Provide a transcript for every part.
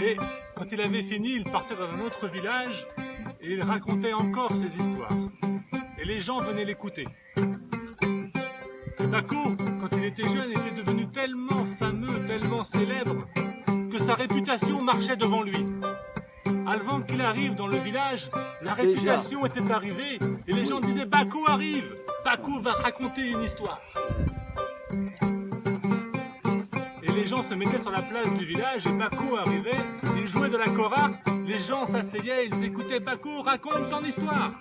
Et quand il avait fini, il partait dans un autre village et il racontait encore ses histoires. Et les gens venaient l'écouter. Et Bacco, quand il était jeune, était devenu tellement fameux, tellement célèbre, que sa réputation marchait devant lui. Avant qu'il arrive dans le village, la réputation était arrivée et les gens disaient « Bacco arrive, Bacco va raconter une histoire ». Et les gens se mettaient sur la place du village et Bacco arrivait, il jouait de la kora, les gens s'asseyaient, ils écoutaient « Bacco, raconte ton histoire ».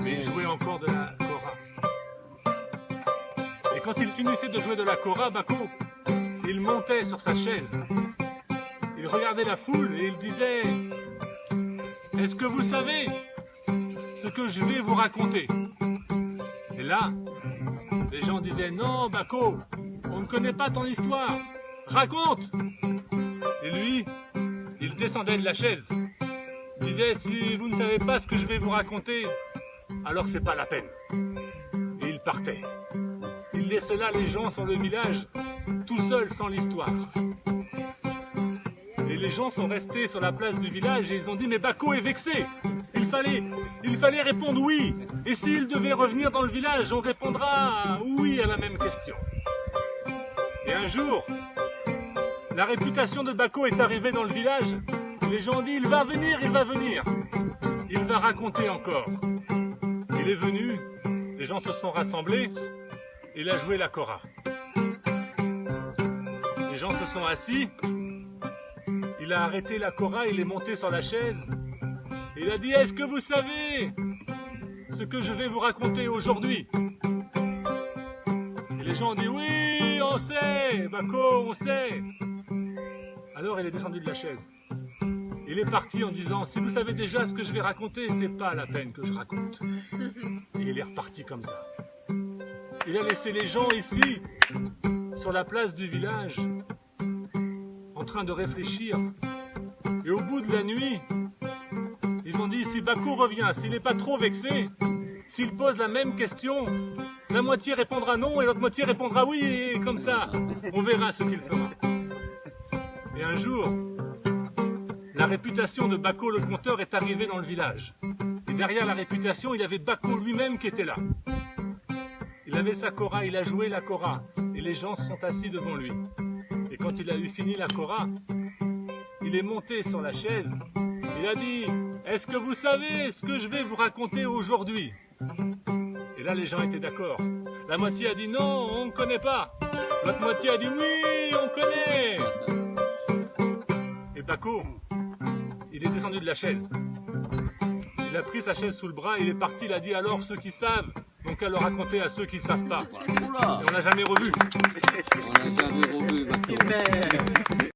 Mais il jouait encore de la kora. Et quand il finissait de jouer de la kora, Bacco, il montait sur sa chaise. Il regardait la foule et il disait « Est-ce que vous savez ce que je vais vous raconter ?» Et là, les gens disaient « Non, Bacco, on ne connaît pas ton histoire, raconte !» Et lui, il descendait de la chaise. Il disait « Si vous ne savez pas ce que je vais vous raconter, alors c'est pas la peine. » Et il partait. Il laissait là les gens sur le village, tout seul sans l'histoire. Et les gens sont restés sur la place du village et ils ont dit « Mais Bacco est vexé, il fallait répondre oui. Et s'il devait revenir dans le village, on répondra oui à la même question. » Et un jour, la réputation de Bacco est arrivée dans le village. Les gens ont dit « Il va venir, il va raconter encore. » Il est venu, les gens se sont rassemblés, il a joué la kora. Les gens se sont assis. Il a arrêté la kora, il est monté sur la chaise. Et il a dit « Est-ce que vous savez ce que je vais vous raconter aujourd'hui ?» Et les gens ont dit « Oui, on sait, Bacco, on sait. » Alors il est descendu de la chaise. Il est parti en disant « Si vous savez déjà ce que je vais raconter, c'est pas la peine que je raconte. » Et il est reparti comme ça. Il a laissé les gens ici, sur la place du village, en train de réfléchir. Et au bout de la nuit, ils ont dit, si Bacco revient, s'il n'est pas trop vexé, s'il pose la même question, la moitié répondra non et l'autre moitié répondra oui, et comme ça, on verra ce qu'il fera. Et un jour, la réputation de Bacco le conteur est arrivée dans le village. Et derrière la réputation, il y avait Bacco lui-même qui était là. Il avait sa kora, il a joué la kora, et les gens se sont assis devant lui. Et quand il a eu fini la kora, il est monté sur la chaise, il a dit « Est-ce que vous savez ce que je vais vous raconter aujourd'hui ?» Et là, les gens étaient d'accord. La moitié a dit « Non, on ne connaît pas ». L'autre moitié a dit « Oui, on connaît ». Et Bacco, il est descendu de la chaise. Il a pris sa chaise sous le bras, il est parti, il a dit « Alors, ceux qui savent, donc qu'à le raconter à ceux qui ne savent pas. » Et on l'a jamais revu. On l'a jamais revu, Bacco.